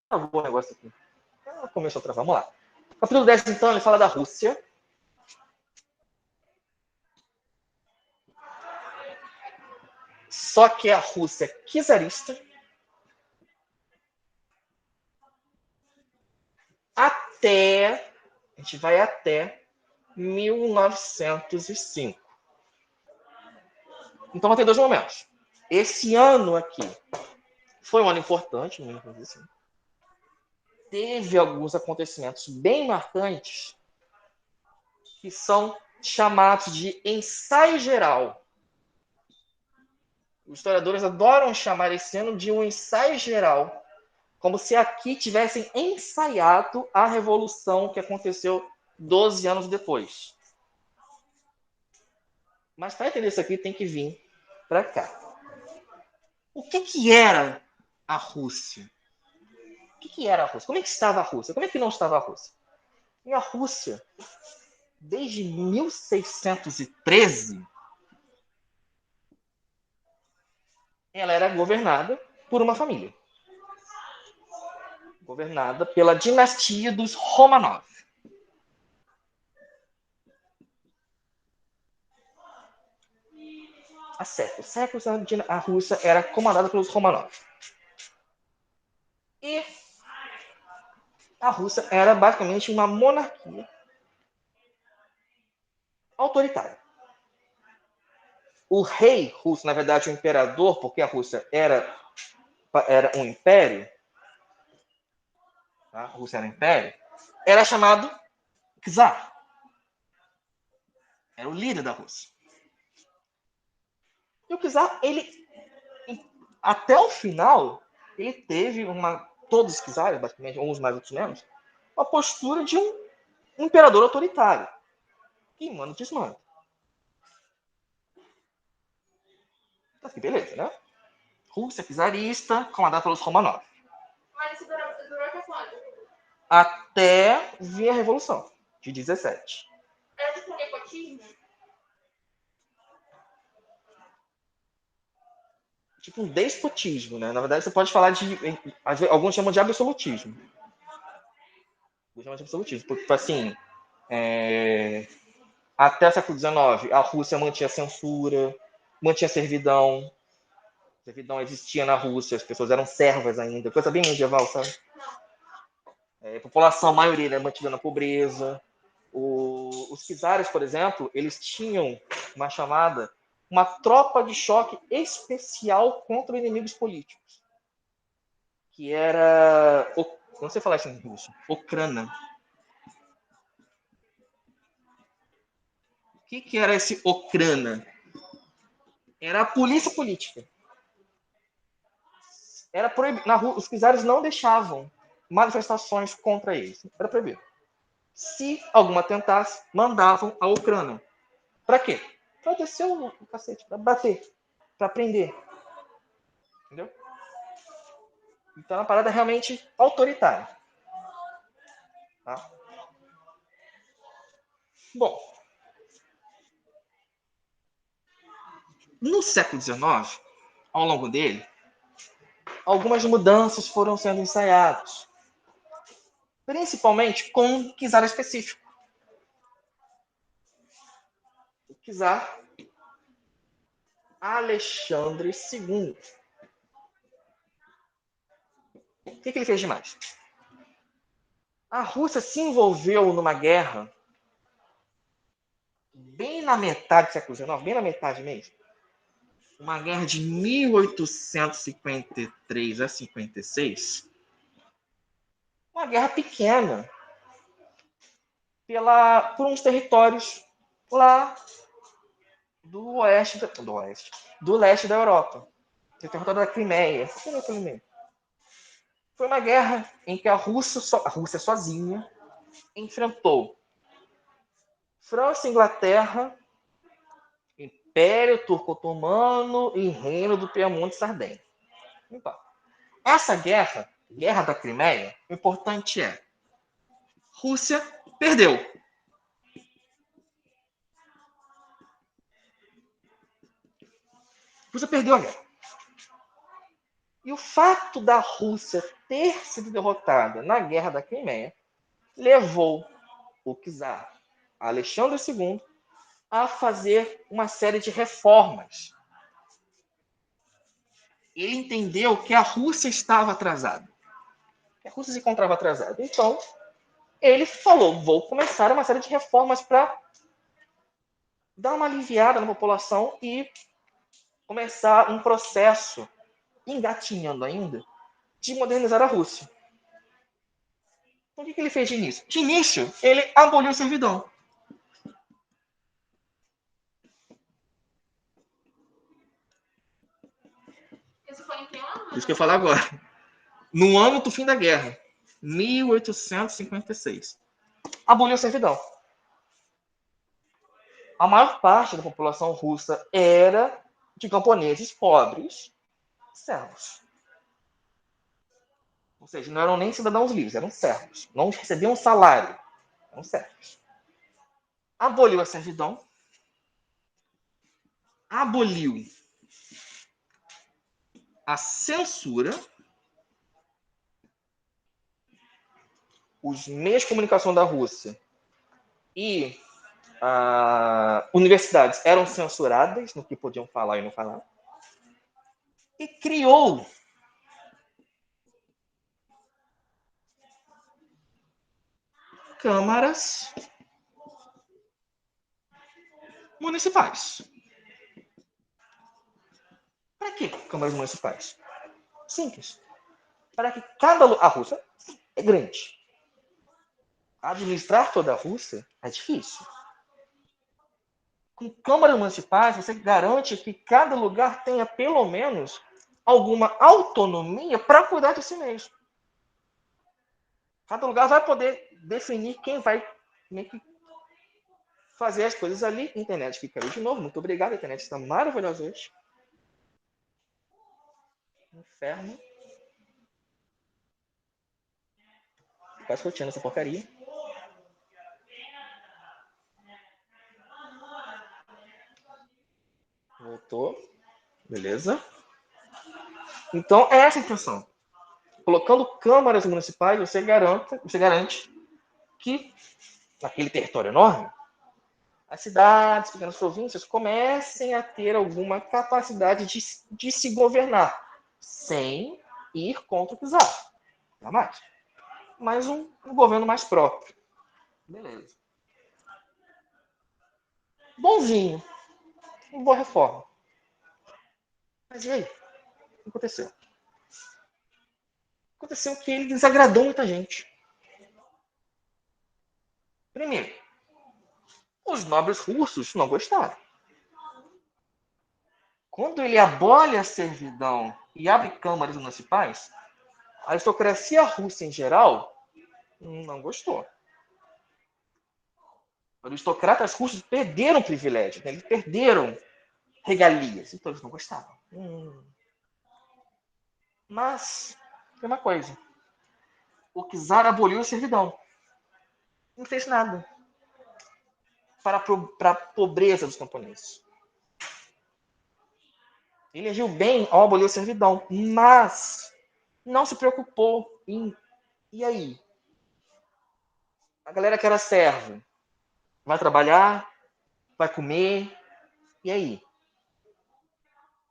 travou o negócio aqui. Começou a travar. Vamos lá. Capítulo 10, então, ele fala da Rússia. Só que a Rússia czarista até... A gente vai até 1905. Então vai ter dois momentos. Esse ano aqui foi um ano importante, assim. Teve alguns acontecimentos bem marcantes que são chamados de ensaio geral. Os historiadores adoram chamar esse ano de um ensaio geral, como se aqui tivessem ensaiado a revolução que aconteceu 12 anos depois. Mas para entender isso aqui, tem que vir para cá. O que era a Rússia? O que era a Rússia? Como é que estava a Rússia? Como é que não estava a Rússia? E a Rússia, desde 1613, ela era governada por uma família. Governada pela dinastia dos Romanov. Há séculos a Rússia era comandada pelos Romanov. E a Rússia era basicamente uma monarquia autoritária. O rei russo, na verdade, o imperador, porque a Rússia era um império, tá? A Rússia era um império, era chamado czar. Era o líder da Rússia. E o czar, ele, até o final, ele teve todos os czares, basicamente, uns mais, outros menos, uma postura de um imperador autoritário. Quem manda, desmanda. Que beleza, né? Rússia czarista, comandada pelos Romanov. Mas isso durou até quando? Até vir a Revolução, de 17. Era tipo um nepotismo? Tipo um despotismo, né? Na verdade, você pode falar de... Alguns chamam de absolutismo. Alguns chamam de absolutismo. Porque, assim, até o século XIX, a Rússia mantinha censura, mantinha servidão. Servidão existia na Rússia, as pessoas eram servas ainda. Coisa bem medieval, sabe? A população, a maioria, né, mantida na pobreza. Os czares, por exemplo, eles tinham uma tropa de choque especial contra inimigos políticos, que era, não sei falar isso em russo, Okrana. O que era esse Okrana? Era a polícia política. Era proibido. Na rua, os czares não deixavam manifestações contra eles. Era proibido. Se alguma tentasse, mandavam a Ucrânia. Para quê? Para descer o cacete, para bater, para prender. Entendeu? Então é uma parada realmente autoritária. Tá? Bom, no século XIX, ao longo dele, algumas mudanças foram sendo ensaiadas. Principalmente com um czar específico. O czar Alexandre II. O que ele fez demais? A Rússia se envolveu numa guerra bem na metade do século XIX, bem na metade mesmo. Uma guerra de 1853 a 56. Uma guerra pequena por uns territórios lá do leste da Europa. O território da Crimeia. Foi uma guerra em que a Rússia sozinha enfrentou França, Inglaterra, Império Turco-Otomano e Reino do Piemonte e Sardenha. Então, essa guerra da Crimeia, o importante é: Rússia perdeu. Rússia perdeu a guerra. E o fato da Rússia ter sido derrotada na Guerra da Crimeia levou o czar Alexandre II a fazer uma série de reformas. Ele entendeu que a Rússia estava atrasada. Que a Rússia se encontrava atrasada. Então, ele falou, vou começar uma série de reformas para dar uma aliviada na população e começar um processo, engatinhando ainda, de modernizar a Rússia. Então, o que ele fez de início? De início, ele aboliu a servidão. Isso foi em que ano? Isso que eu falo agora. No ano do fim da guerra, 1856. Aboliu a servidão. A maior parte da população russa era de camponeses pobres, servos. Ou seja, não eram nem cidadãos livres, eram servos. Não recebiam salário, eram servos. Aboliu a servidão. Aboliu a censura. Os meios de comunicação da Rússia e universidades eram censuradas no que podiam falar e não falar. E criou câmaras municipais. Para que câmaras municipais? Simples. Para que a Rússia é grande. Administrar toda a Rússia é difícil. Com câmaras municipais, você garante que cada lugar tenha pelo menos alguma autonomia para cuidar de si mesmo. Cada lugar vai poder definir quem vai fazer as coisas ali. A internet que caiu de novo. Muito obrigado. A internet está maravilhosa hoje. Inferno. Quase curtindo essa porcaria. Voltou. Beleza. Então, é essa a intenção. Colocando câmaras municipais, você garante que, naquele território enorme, as cidades, pequenas províncias, comecem a ter alguma capacidade de se governar, sem ir contra o czar. Jamais. Mas um governo mais próprio. Beleza. Bonzinho. Uma boa reforma. Mas e aí? O que aconteceu? Aconteceu que ele desagradou muita gente. Primeiro, os nobres russos não gostaram. Quando ele abole a servidão e abre câmaras municipais, a aristocracia russa em geral não gostou. Os aristocratas russos perderam privilégios, né? Eles perderam regalias, então eles não gostavam. Mas, tem uma coisa. O czar aboliu a servidão. Não fez nada para a pobreza dos camponeses. Ele agiu bem ao abolir a servidão, mas não se preocupou em... E aí? A galera que era servo vai trabalhar, vai comer, e aí?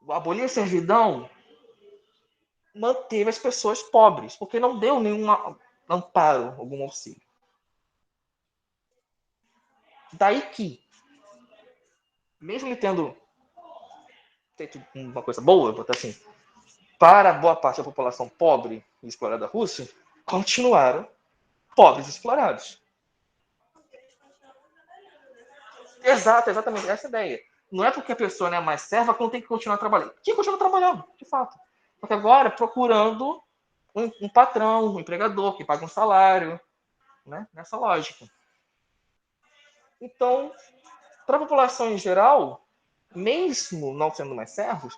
O abolir a servidão manteve as pessoas pobres, porque não deu nenhum amparo, algum auxílio. Daí que, mesmo ele tendo feito uma coisa boa, botar assim, para boa parte da população pobre e explorada da Rússia, continuaram pobres e explorados. Exatamente essa é a ideia. Não é porque a pessoa não é mais serva que não tem que continuar trabalhando. Tinha que continuar trabalhando, de fato. Porque agora procurando um patrão, um empregador que paga um salário, né? Nessa lógica. Então, para a população em geral, mesmo não sendo mais servos,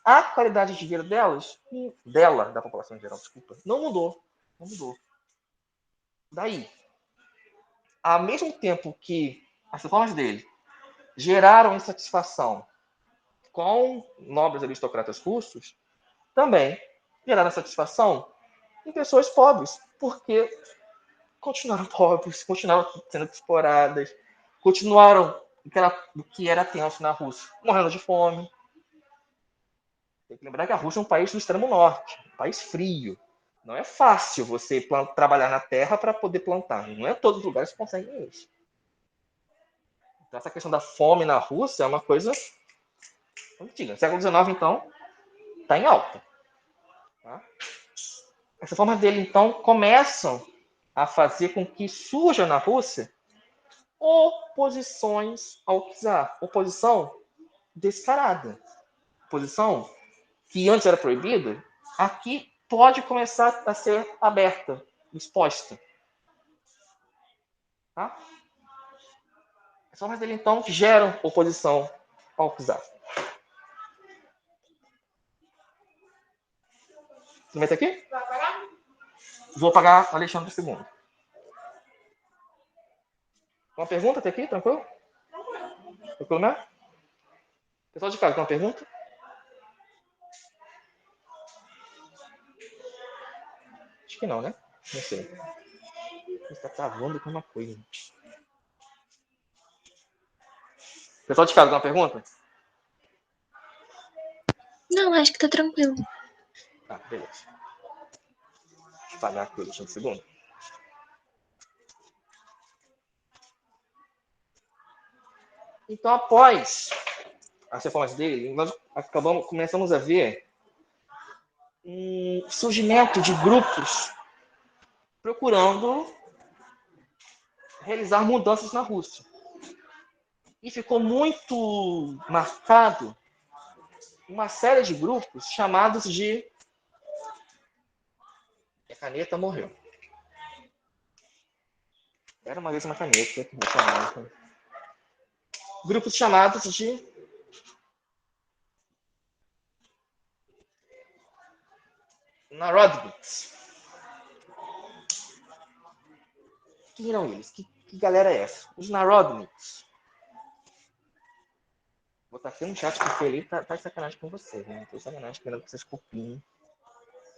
a qualidade de vida da população em geral, desculpa, não mudou. Não mudou. Daí, ao mesmo tempo que as reformas dele geraram insatisfação com nobres aristocratas russos, também geraram satisfação em pessoas pobres, porque continuaram pobres, continuaram sendo exploradas, continuaram o que era tenso na Rússia, morrendo de fome. Tem que lembrar que a Rússia é um país do extremo norte, um país frio. Não é fácil você trabalhar na terra para poder plantar. Não é todos os lugares que conseguem isso. Então, essa questão da fome na Rússia é uma coisa antiga. No século XIX, então, está em alta. Tá? Essas formas dele, então, começam a fazer com que surja na Rússia oposições ao czar. Oposição descarada. Oposição que antes era proibida, aqui pode começar a ser aberta, exposta. Tá? As formas dele, então, geram oposição ao czar. Você mete aqui? Vai pagar? Vou pagar Alexandre II. Uma pergunta até aqui? Tranquilo? Tranquilo mesmo? Pessoal de casa, tem uma pergunta? Acho que não, né? Não sei. Está travando com uma coisa. Pessoal de casa, tem uma pergunta? Não, acho que tá tranquilo. Tá, beleza. Deixa eu pagar aqui o Alexandre II. Então, após as reformas dele, nós começamos a ver um surgimento de grupos procurando realizar mudanças na Rússia. E ficou muito marcado uma série de grupos chamados de... A caneta morreu. Era uma vez uma caneta. Grupos chamados de Narodniks. Quem eram eles? Que galera é essa? Os Narodniks. Vou botar aqui no chat porque ele tá de sacanagem com vocês, né? Tô de sacanagem querendo que vocês copiem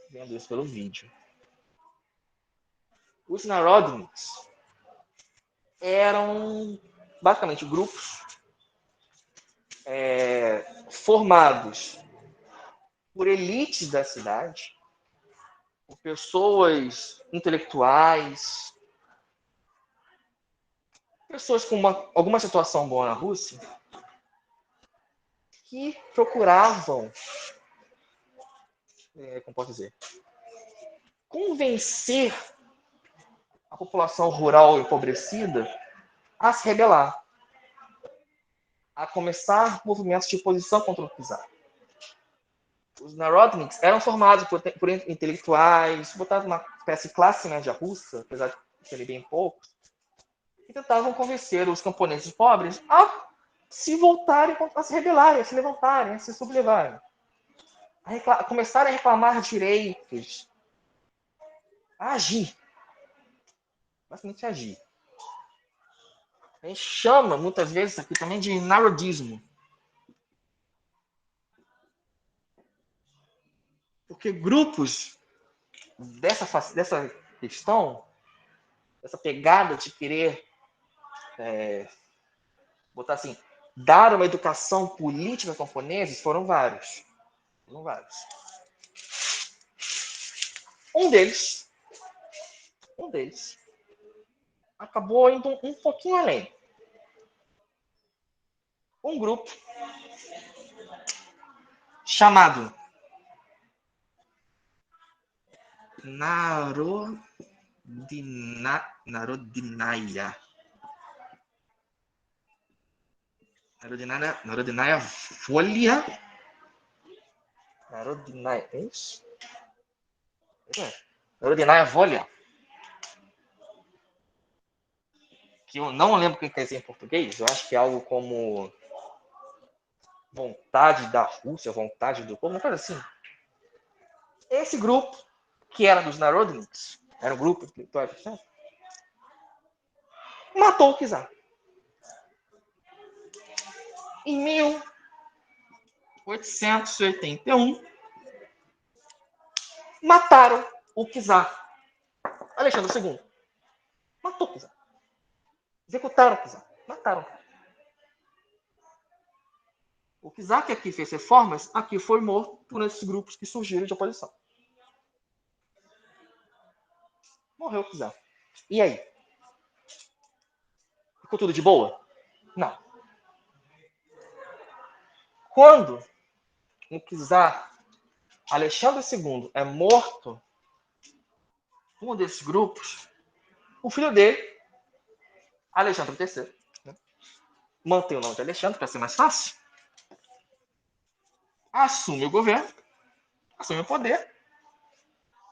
vendo isso pelo vídeo. Os Narodniks eram basicamente grupos formados por elites da cidade, por pessoas intelectuais, pessoas com alguma situação boa na Rússia, que procuravam, como posso dizer, convencer a população rural empobrecida a se rebelar, a começar movimentos de oposição contra o czar. Os Narodniks eram formados por intelectuais, botavam uma espécie de classe média russa, apesar de serem bem poucos, e tentavam convencer os camponeses pobres a se voltarem, a se rebelarem, a se levantarem, a se sublevarem. A começarem a reclamar direitos, a agir. Basicamente agir. A gente chama, muitas vezes, aqui também de narodismo. Porque grupos dessa questão, dessa pegada de querer, botar assim, dar uma educação política aos camponeses, foram vários. Um deles acabou indo um pouquinho além. Um grupo chamado Narodnaya Volia. Narodnaya, é isso? Narodnaya Volia. Que eu não lembro o que quer dizer em português. Eu acho que é algo como vontade da Rússia, vontade do povo, uma coisa assim. Esse grupo, que era dos Narodniks, era um grupo intelectual, matou o czar. Em 1881, Mataram o czar. Alexandre II. Matou o czar. Executaram o czar. Mataram. O czar que aqui fez reformas, aqui foi morto por esses grupos que surgiram de oposição. Morreu o czar. E aí? Ficou tudo de boa? Não. Quando o czar Alexandre II é morto por um desses grupos, o filho dele, Alexandre III, né, mantém o nome de Alexandre para ser mais fácil, assume o governo, assume o poder,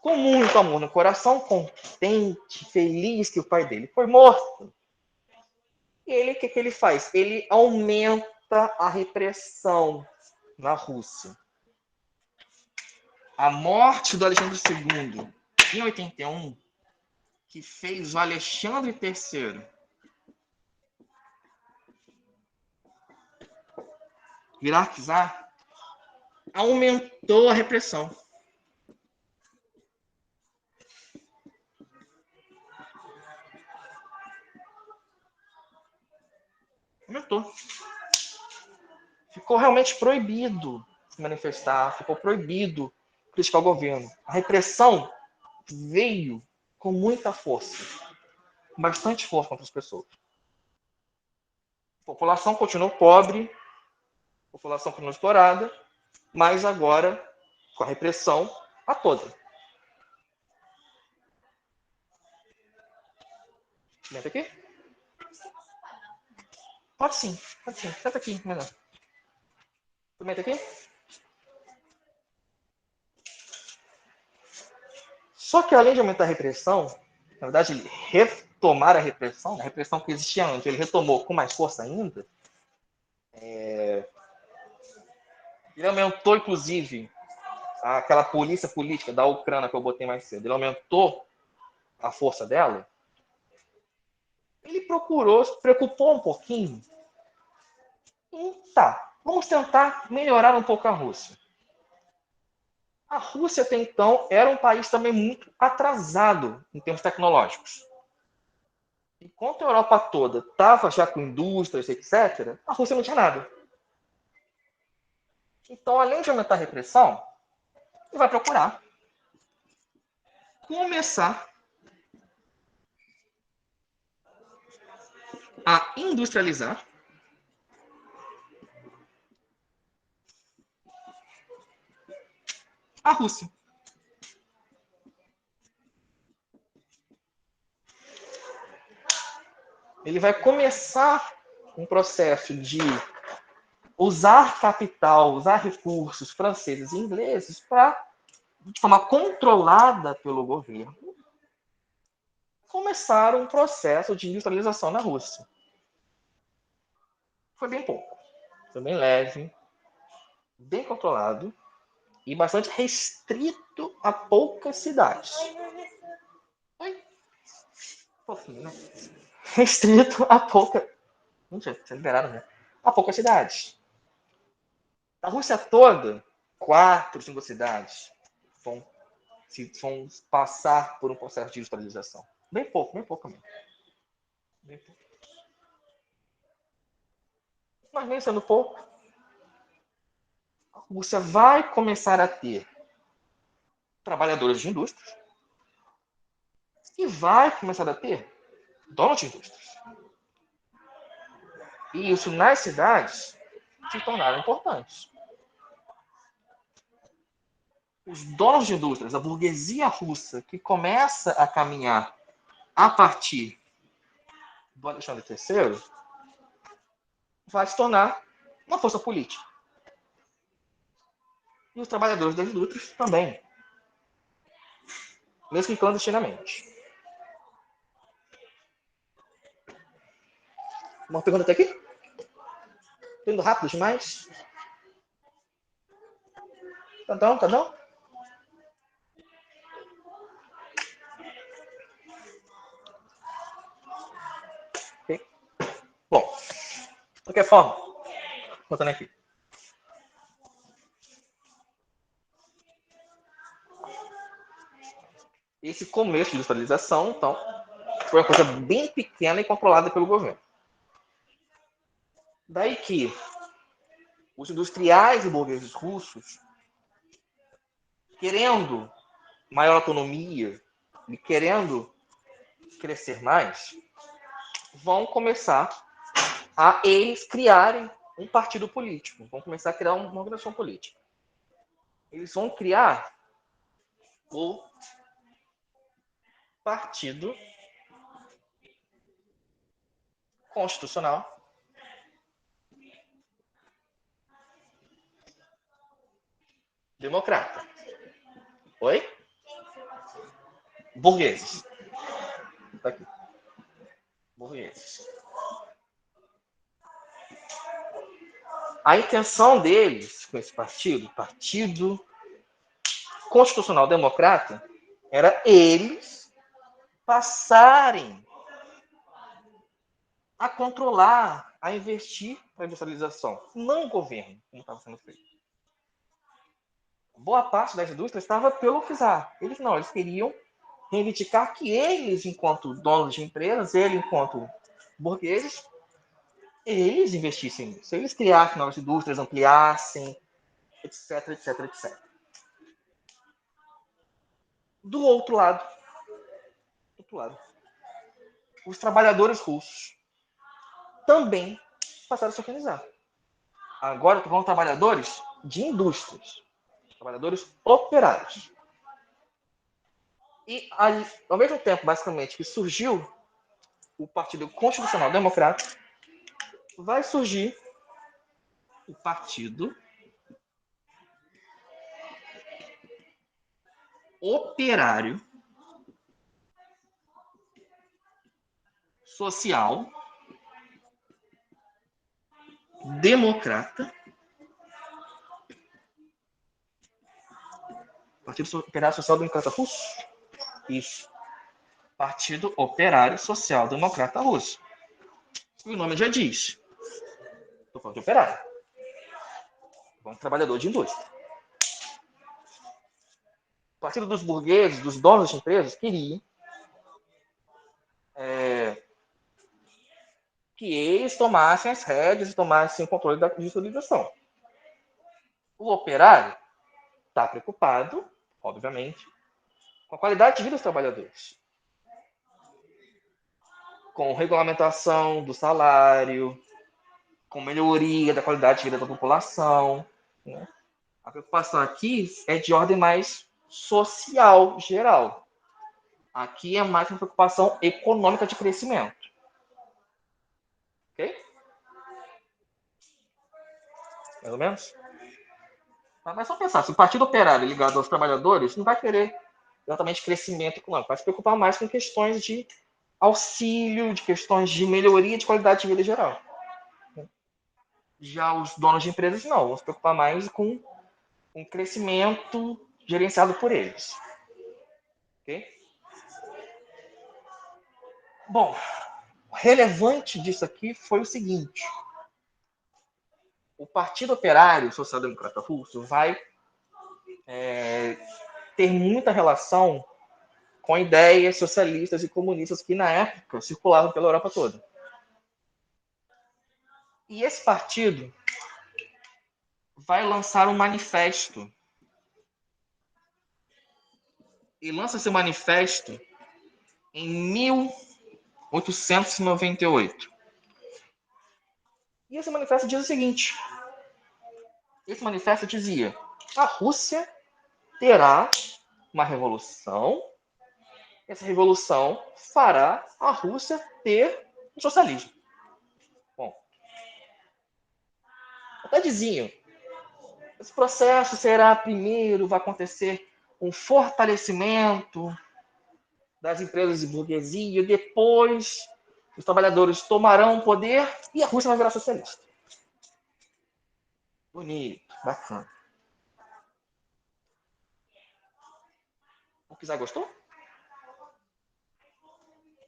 com muito amor no coração, contente, feliz que o pai dele foi morto. E ele, o que ele faz? Ele aumenta a repressão na Rússia. A morte do Alexandre II, em 81, que fez o Alexandre III virar czar, aumentou a repressão. Aumentou. Ficou realmente proibido se manifestar, ficou proibido criticar o governo. A repressão veio com muita força, com bastante força contra as pessoas. A população continuou pobre, a população continuou explorada, mas agora com a repressão a toda. Senta aqui? Pode sim, pode sim. Senta aqui, melhor. Senta aqui? Só que além de aumentar a repressão, na verdade, ele retomar a repressão que existia antes, ele retomou com mais força ainda. Ele aumentou, inclusive, aquela polícia política da Ucrânia que eu botei mais cedo. Ele aumentou a força dela. Ele se preocupou um pouquinho. E tá, vamos tentar melhorar um pouco a Rússia. A Rússia, até então, era um país também muito atrasado em termos tecnológicos. Enquanto a Europa toda estava já com indústrias, etc., a Rússia não tinha nada. Então, além de aumentar a repressão, ele vai procurar começar a industrializar a Rússia. Ele vai começar um processo de usar capital, usar recursos franceses e ingleses para, de forma controlada pelo governo, começar um processo de industrialização na Rússia. Foi bem pouco, foi bem leve, bem controlado e bastante restrito a poucas cidades. Oi? Fofinho, né? Restrito a poucas... Gente, vocês liberaram, né? A poucas cidades. A Rússia toda, 4, 5 cidades vão passar por um processo de industrialização. Bem pouco mesmo. Bem pouco. Mas nem sendo pouco, a Rússia vai começar a ter trabalhadores de indústrias e vai começar a ter donos de indústrias. E isso nas cidades se tornaram importantes. Os donos de indústrias, a burguesia russa, que começa a caminhar a partir do Alexandre III, vai se tornar uma força política. E os trabalhadores das indústrias também. Mesmo que clandestinamente. Uma pergunta até aqui? Tô indo rápido demais? Tá não? Okay. Bom, de qualquer forma, contando aqui. esse começo de industrialização, então, foi uma coisa bem pequena e controlada pelo governo. Daí que os industriais e burgueses russos, querendo maior autonomia e querendo crescer mais, vão começar a eles criarem um partido político, vão começar a criar uma organização política. Eles vão criar o Partido Constitucional Democrata. Oi? Burgueses. Tá aqui. Burgueses. A intenção deles com esse partido, Partido Constitucional Democrata, era eles passarem a controlar, a investir na industrialização, não o governo, como estava sendo feito. Boa parte das indústrias estava pelo czar. Eles não, eles queriam reivindicar que eles, enquanto donos de empresas, eles, enquanto burgueses, eles investissem nisso. Eles criassem novas indústrias, ampliassem, etc, etc, etc. Do outro lado, os trabalhadores russos também passaram a se organizar. Agora, estou falando de trabalhadores de indústrias, trabalhadores operários. E, ao mesmo tempo, basicamente, que surgiu o Partido Constitucional Democrata, vai surgir o Partido Operário Social Democrata. Partido Operário Social Democrata Russo? Isso. Partido Operário Social Democrata Russo. O nome já diz. Estou falando de operário. Estou falando de trabalhador de indústria. O Partido dos burgueses, dos donos das empresas, queria que eles tomassem as rédeas e tomassem o controle da industrialização. O operário está preocupado, obviamente, com a qualidade de vida dos trabalhadores. Com regulamentação do salário, com melhoria da qualidade de vida da população. Né? A preocupação aqui é de ordem mais social, geral. Aqui é mais uma preocupação econômica de crescimento. Ok? Mais ou menos? Mas só pensar, se o Partido Operário ligado aos trabalhadores não vai querer exatamente crescimento econômico, vai se preocupar mais com questões de auxílio, de questões de melhoria de qualidade de vida geral. Já os donos de empresas não, vão se preocupar mais com um crescimento gerenciado por eles. Ok? Bom, o relevante disso aqui foi o seguinte. O Partido Operário Social Democrata Russo vai ter muita relação com ideias socialistas e comunistas que, na época, circulavam pela Europa toda. E esse partido vai lançar um manifesto. E lança esse manifesto em 1898. E esse manifesto diz o seguinte. Esse manifesto dizia: a Rússia terá uma revolução. Essa revolução fará a Rússia ter um socialismo. Bom, até diziam, esse processo será primeiro, vai acontecer um fortalecimento das empresas de burguesia, depois os trabalhadores tomarão o poder e a Rússia vai virar socialista. Bonito, bacana. O czar gostou?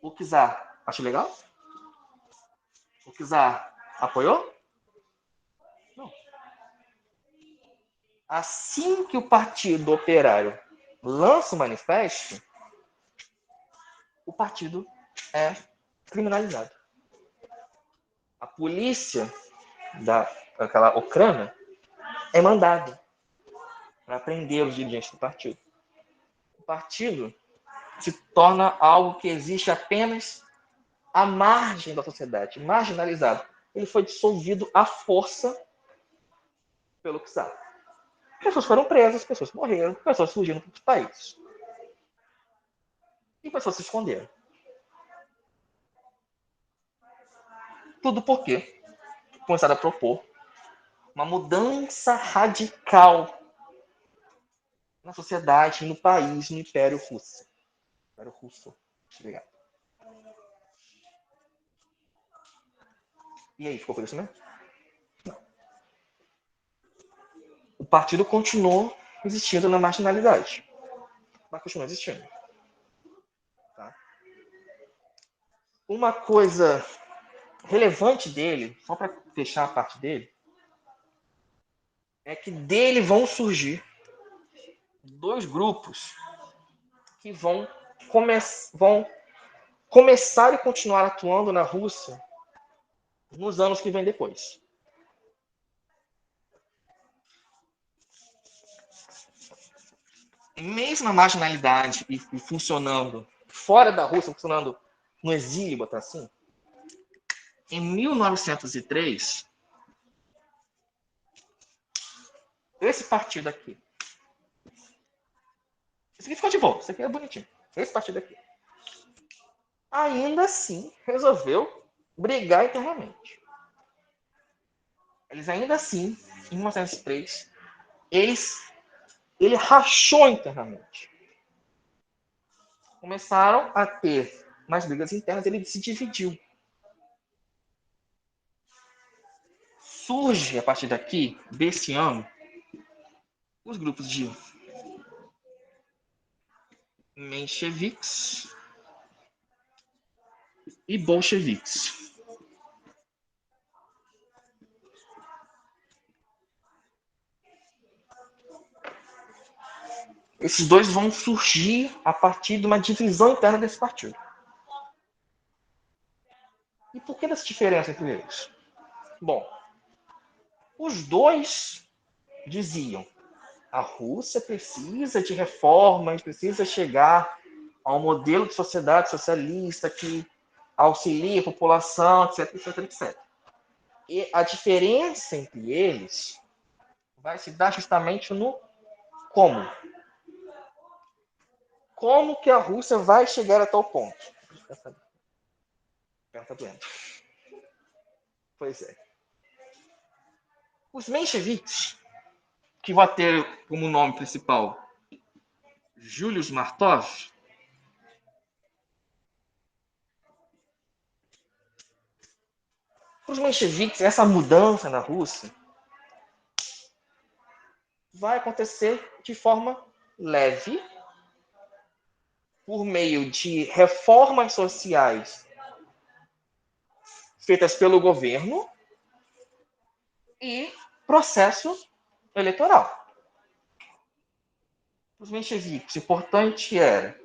O czar achou legal? O czar apoiou? Não. Assim que o Partido Operário lança o manifesto, o partido é criminalizado. A polícia daquela Ucrânia é mandada para prender os dirigentes do partido. O partido se torna algo que existe apenas à margem da sociedade, marginalizado. Ele foi dissolvido à força pelo czar. Pessoas foram presas, pessoas morreram, pessoas fugiram para os países. E pessoas se esconderam. Tudo por quê? Começaram a propor uma mudança radical na sociedade, no país, no Império Russo. Império Russo. Obrigado. E aí, ficou por isso mesmo? Não. O partido continuou existindo na marginalidade. Mas continua existindo. Tá? Uma coisa relevante dele, só para fechar a parte dele, é que dele vão surgir dois grupos que vão começar e continuar atuando na Rússia nos anos que vêm depois. Mesmo a marginalidade e funcionando fora da Rússia, funcionando no exílio, botar assim, em 1903, esse partido aqui, esse aqui ficou de boa, esse aqui é bonitinho, esse partido aqui, ainda assim resolveu brigar internamente. Eles ainda assim, em 1903, ele rachou internamente. Começaram a ter mais brigas internas, ele se dividiu. Surge, a partir daqui, desse ano, os grupos de mencheviques e bolcheviques. Esses dois vão surgir a partir de uma divisão interna desse partido. E por que dessa diferença entre eles? Bom, os dois diziam: a Rússia precisa de reformas, precisa chegar a um modelo de sociedade socialista que auxilie a população, etc, etc, etc. E a diferença entre eles vai se dar justamente no como. Como que a Rússia vai chegar a tal ponto? Pergunta doendo. Pois é. Os mencheviques, que vai ter como nome principal Julius Martov, os mencheviques, essa mudança na Rússia vai acontecer de forma leve, por meio de reformas sociais feitas pelo governo e processo eleitoral. Os mencheviques, o importante era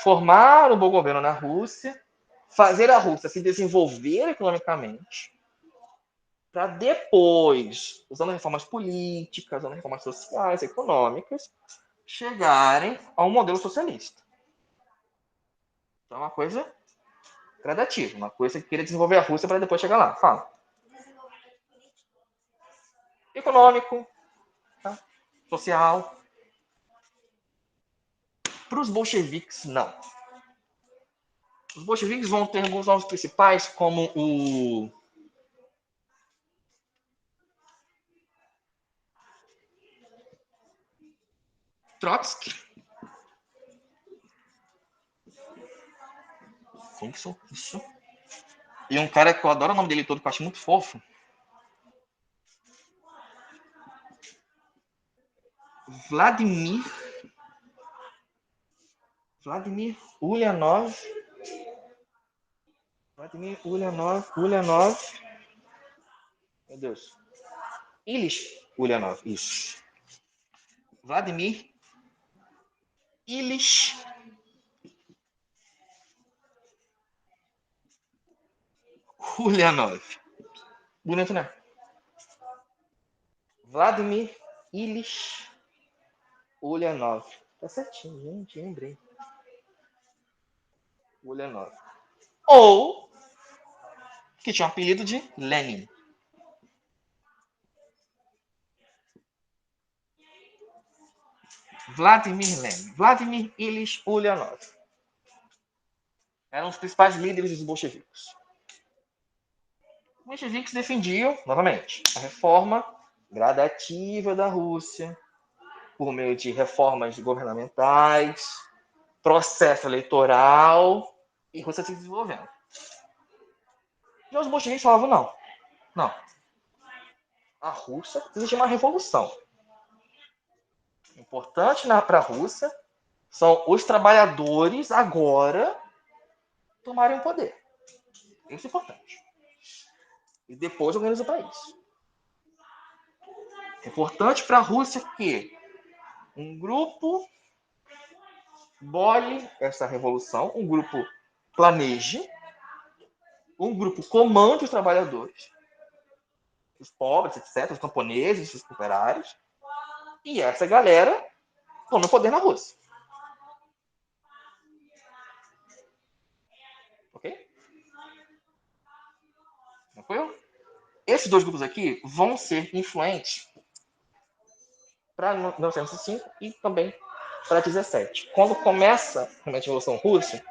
formar um bom governo na Rússia, fazer a Rússia se desenvolver economicamente, para depois, usando reformas políticas, usando reformas sociais, econômicas, chegarem a um modelo socialista. Então é uma coisa gradativa, uma coisa que queria desenvolver a Rússia para depois chegar lá. Fala. Econômico, tá? Social. Para os bolcheviques, não. Os bolcheviques vão ter alguns nomes principais, como o Trotsky. Isso. E um cara que eu adoro o nome dele todo, que eu acho muito fofo. Vladimir Ulyanov. Meu Deus. Ilyich Ulyanov, isso. Vladimir Ilyich Ulyanov. Bonito, né? Vladimir Ilyich Ulyanov. Tá certinho, gente, lembrei. Ulyanov. Ou, que tinha o apelido de Lenin. Vladimir Lenin. Vladimir Ilyich Ulyanov. Eram os principais líderes dos bolcheviques. Os bolcheviques defendiam, novamente, a reforma gradativa da Rússia, por meio de reformas governamentais, processo eleitoral, e a Rússia se desenvolvendo. E os bolcheviques falavam, não. A Rússia precisa de uma revolução. O importante para a Rússia são os trabalhadores agora tomarem o poder. Isso é importante. E depois organiza o país. É importante para a Rússia que um grupo bole essa revolução, um grupo planeje, um grupo comande os trabalhadores, os pobres, etc., os camponeses, os operários, e essa galera tome o poder na Rússia. Ok? Tranquilo? Esses dois grupos aqui vão ser influentes para 1905 e também para 17. Quando começa realmente a Revolução Russa,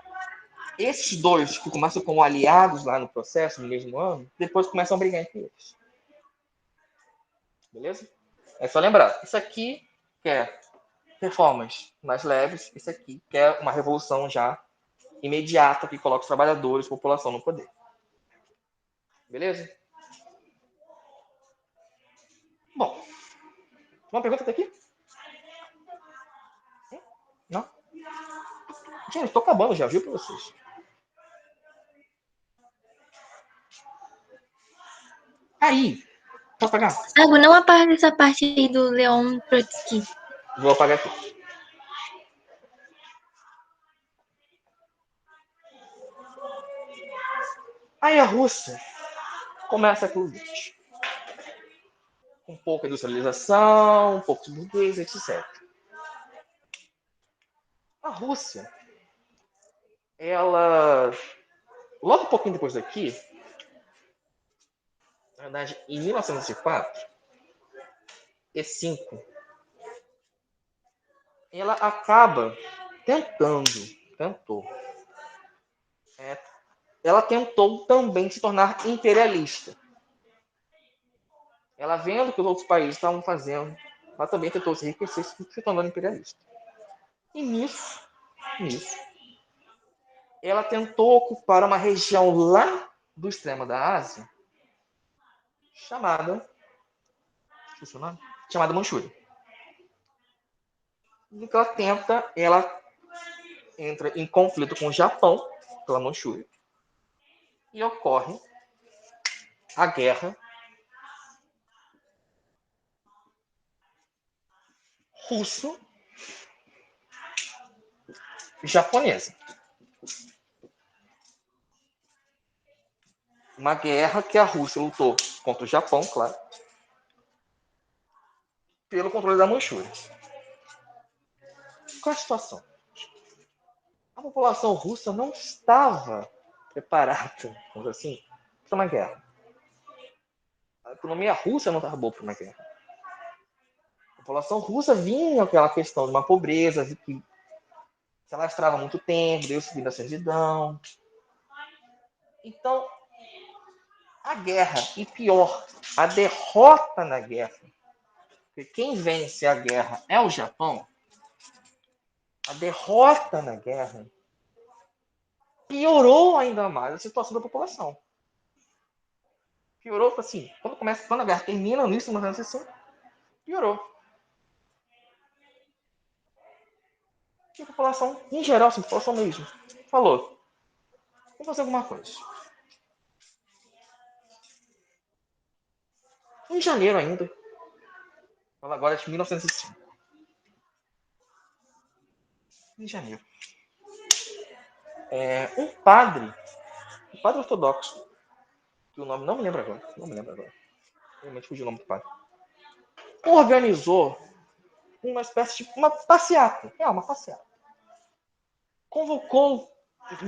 esses dois que começam como aliados lá no processo, no mesmo ano, depois começam a brigar entre eles. Beleza? É só lembrar, isso aqui quer reformas mais leves, isso aqui quer uma revolução já imediata que coloca os trabalhadores, a população no poder. Beleza? Bom, uma pergunta até aqui? Não? Gente, estou acabando já, viu, para vocês? Aí, posso pagar? Thiago, não apaga essa parte aí do Leon Trotsky. Vou apagar aqui. Aí a Rússia começa com o XX. Com pouca industrialização, um pouco de burguês, etc. A Rússia, ela, logo um pouquinho depois daqui, na verdade, em 1904 e 5, ela acaba ela tentou também se tornar imperialista. Ela vendo o que os outros países estavam fazendo, ela também tentou se enriquecer, se tornando imperialista. E nisso, ela tentou ocupar uma região lá do extremo da Ásia, chamada Manchúria. E que ela entra em conflito com o Japão, pela Manchúria, e ocorre a guerra russo-japonesa. Uma guerra que a Rússia lutou contra o Japão, claro, pelo controle da Manchúria. Qual é a situação? A população russa não estava preparada, vamos dizer assim, para uma guerra. A economia russa não estava boa para uma guerra. A população russa vinha aquela questão de uma pobreza que se alastrava há muito tempo, deu subindo a servidão. Então, a guerra, e pior, a derrota na guerra, porque quem vence a guerra é o Japão, a derrota na guerra piorou ainda mais a situação da população. Piorou, assim, quando a guerra termina, no início de 1905, piorou. E a população, em geral, assim, a população mesmo, falou, vamos fazer alguma coisa. Em janeiro ainda, fala agora de 1905. Em janeiro. Um padre ortodoxo, que o nome não me lembro agora. Realmente fugiu o nome do pai. Organizou uma espécie de uma passeata. Uma passeata. Convocou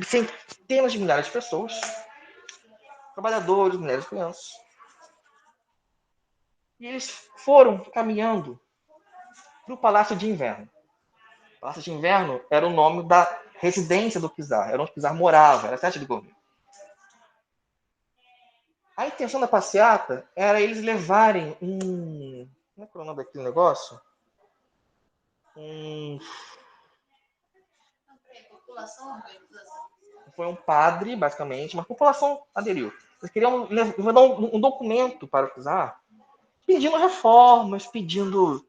centenas de milhares de pessoas, trabalhadores, mulheres, crianças. E eles foram caminhando para o Palácio de Inverno. O Palácio de Inverno era o nome da residência do czar. Era onde o czar morava, era a sede do governo. A intenção da passeata era eles levarem um... Como é que é o nome daquele negócio? Foi um padre, basicamente, mas a população aderiu. Eles queriam levar um documento para o czar pedindo reformas, pedindo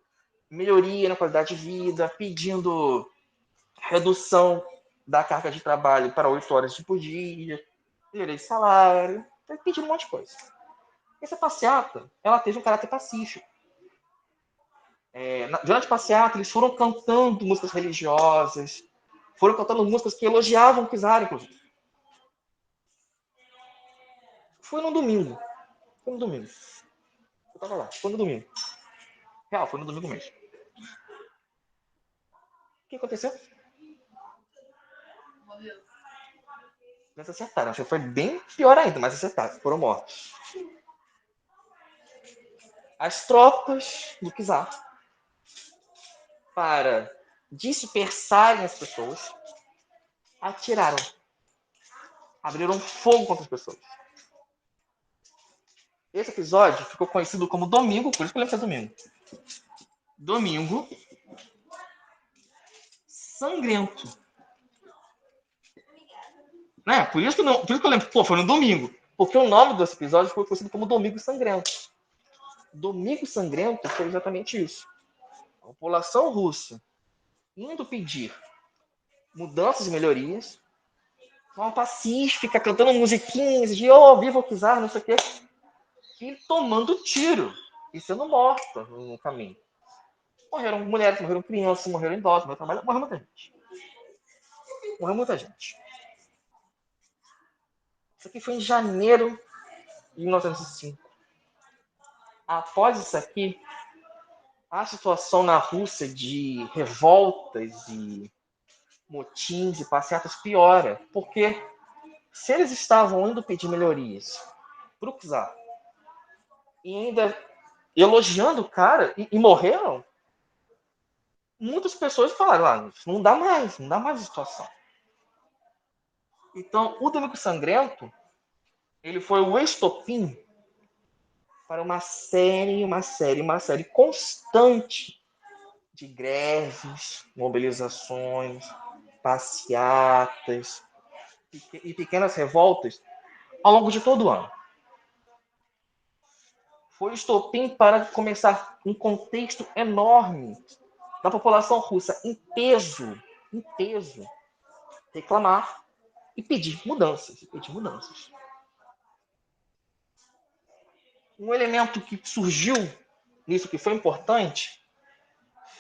melhoria na qualidade de vida, pedindo redução da carga de trabalho para 8 horas por dia, melhoria de salário, pedindo um monte de coisa. Essa passeata, ela teve um caráter pacífico. Durante a passeata, eles foram cantando músicas religiosas, foram cantando músicas que elogiavam o czar, inclusive. Foi no domingo. Eu tava lá, foi no domingo. Real, foi no domingo mesmo. O que aconteceu? Eles acertaram. Acho que foi bem pior ainda, mas acertaram. Foram mortos. As tropas do czar, para dispersarem as pessoas, atiraram. Abriram fogo contra as pessoas. Esse episódio ficou conhecido como Domingo, por isso que eu lembro que é domingo. Domingo Sangrento. Né? Por isso que eu lembro, foi no domingo. Porque o nome desse episódio foi conhecido como Domingo Sangrento. Domingo Sangrento foi exatamente isso. A população russa indo pedir mudanças e melhorias, uma pacífica, cantando musiquinhas de viva o czar, não sei o quê, e tomando tiro e sendo morta no caminho. Morreram mulheres, morreram crianças, morreram idosos, morreu muita gente. Morreu muita gente. Isso aqui foi em janeiro de 1905. Após isso aqui, a situação na Rússia de revoltas e motins e passeatas piora, porque se eles estavam indo pedir melhorias para o czar e ainda elogiando o cara e morreram, muitas pessoas falaram, não dá mais a situação. Então, o Domingo Sangrento, ele foi o estopim para uma série constante de greves, mobilizações, passeatas e pequenas revoltas ao longo de todo o ano. Foi o estopim para começar um contexto enorme da população russa em peso, reclamar e pedir mudanças. Um elemento que surgiu nisso que foi importante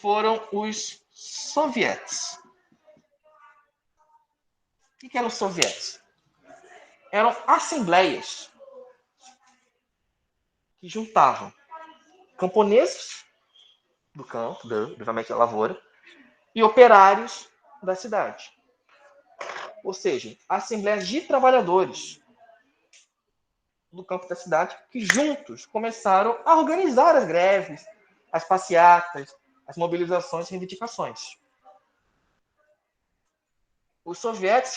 foram os sovietes. O que eram os sovietes? Eram assembleias que juntavam camponeses do campo, obviamente da lavoura, e operários da cidade. Ou seja, assembleias de trabalhadores do campo da cidade que juntos começaram a organizar as greves, as passeatas, as mobilizações e reivindicações. Os sovietes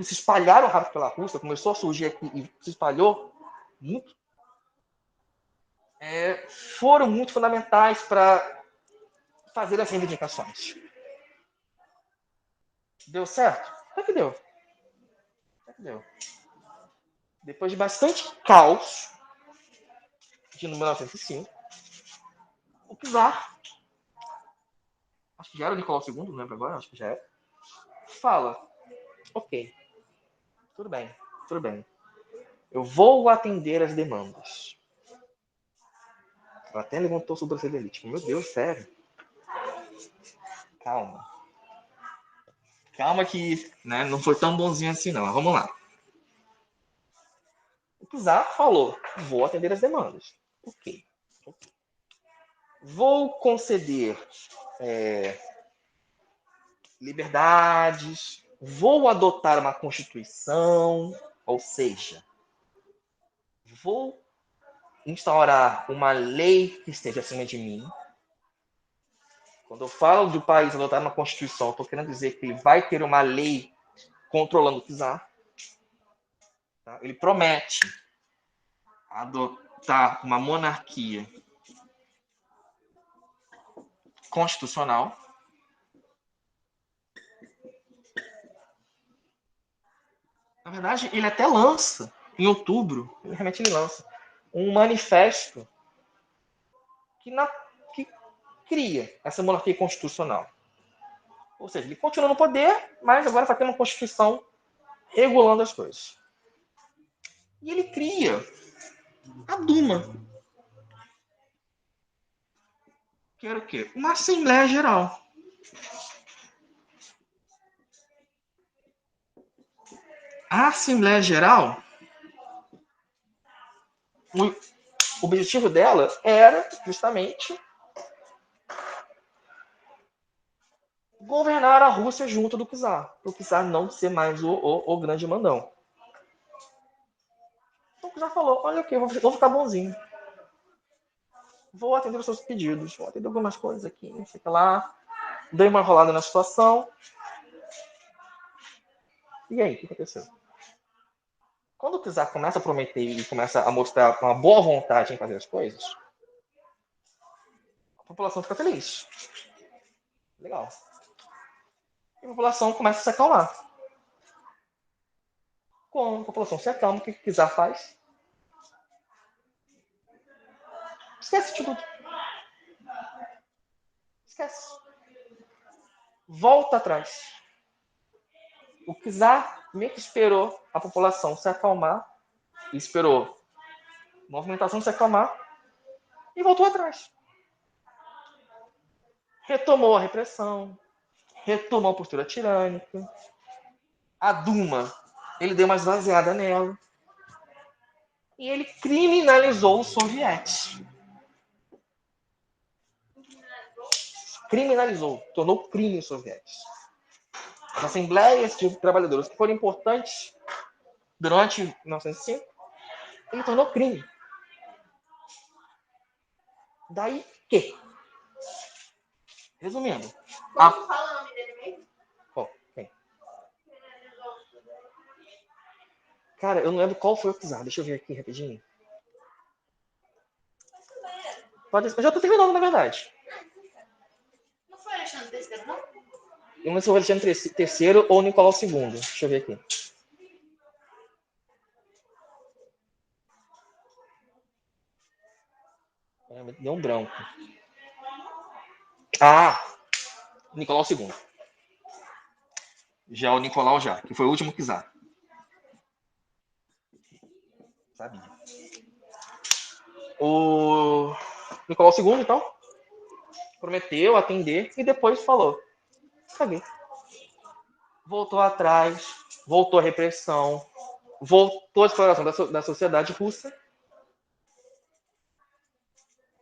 se espalharam rápido pela Rússia, começou a surgir aqui e se espalhou muito. Foram muito fundamentais para fazer as reivindicações. Deu certo? Até que deu. Depois de bastante caos, de 1905, o czar, acho que já era o Nicolau II, não lembro agora, acho que já era, fala, ok, tudo bem, eu vou atender as demandas. Ela até levantou o sobrancelha, tipo, meu Deus, sério? Calma que não foi tão bonzinho assim não, vamos lá. O czar falou, vou atender as demandas. Ok. Vou conceder liberdades, vou adotar uma constituição, ou seja, vou instaurar uma lei que esteja acima de mim. Quando eu falo do país adotar uma constituição, estou querendo dizer que ele vai ter uma lei controlando o czar. Tá? Ele promete adotar uma monarquia constitucional. Na verdade, ele até lança, em outubro, realmente ele lança, um manifesto que cria essa monarquia constitucional. Ou seja, ele continua no poder, mas agora vai ter uma constituição regulando as coisas. E ele cria a Duma. Que era o quê? Uma Assembleia Geral. A Assembleia Geral, o objetivo dela era justamente governar a Rússia junto do czar, para o czar não ser mais o grande mandão. Então o czar falou, olha aqui, vou ficar bonzinho. Vou atender os seus pedidos, vou atender algumas coisas aqui, fica lá, dei uma enrolada na situação. E aí, o que aconteceu? Quando o czar começa a prometer e começa a mostrar uma boa vontade em fazer as coisas, a população fica feliz. Legal. E a população começa a se acalmar. Quando a população se acalma, o que o czar faz? Esquece de tudo. Esquece. Volta atrás. O czar meio que esperou a população se acalmar, esperou a movimentação se acalmar e voltou atrás. Retomou a repressão, retomou a postura tirânica. A Duma, ele deu uma esvaziada nela. E ele criminalizou os sovietes. Criminalizou, tornou crime os sovietes. As assembleias de trabalhadores que foram importantes durante 1905, ele tornou crime. Daí que? Resumindo. Como fala o nome dele mesmo? Quem? Cara, eu não lembro qual foi o czar. Deixa eu ver aqui rapidinho. Eu já tô terminando, na verdade. Não foi Alexandre III, não? Eu não sei se foi o Alexandre III ou Nicolau II. Deixa eu ver aqui. Me deu um branco. Ah! Nicolau II. Já o Nicolau que foi o último czar. Sabia. O Nicolau II, então, prometeu atender e depois falou. Caguei. Voltou atrás, voltou a repressão, voltou a exploração da sociedade russa.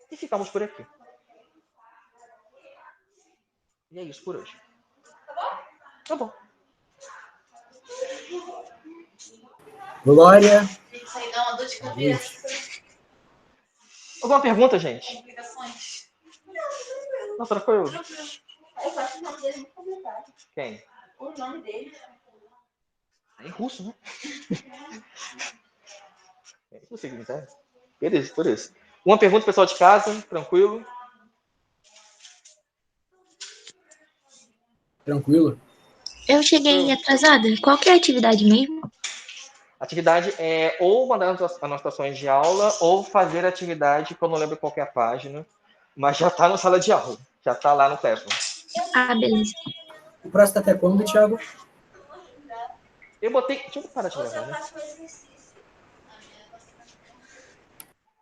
E ficamos por aqui. E é isso por hoje. Tá bom. Glória. Isso aí dá uma dor de cabeça. Alguma pergunta, gente? Complicações. Nossa, tranquilo. Eu acho o nome dele muito complicado. Quem? O nome dele. É em russo, né? É impossível, tá? Beleza, por isso. Uma pergunta, pessoal de casa, tranquilo? Tranquilo? Eu cheguei atrasada. Qual que é a atividade mesmo? Atividade é ou mandar anotações de aula ou fazer atividade, que eu não lembro qual que é a página, mas já está na sala de aula, já está lá no Classroom. Ah, beleza. O próximo tá até quando, Thiago? Eu botei... Deixa eu parar de gravar, né?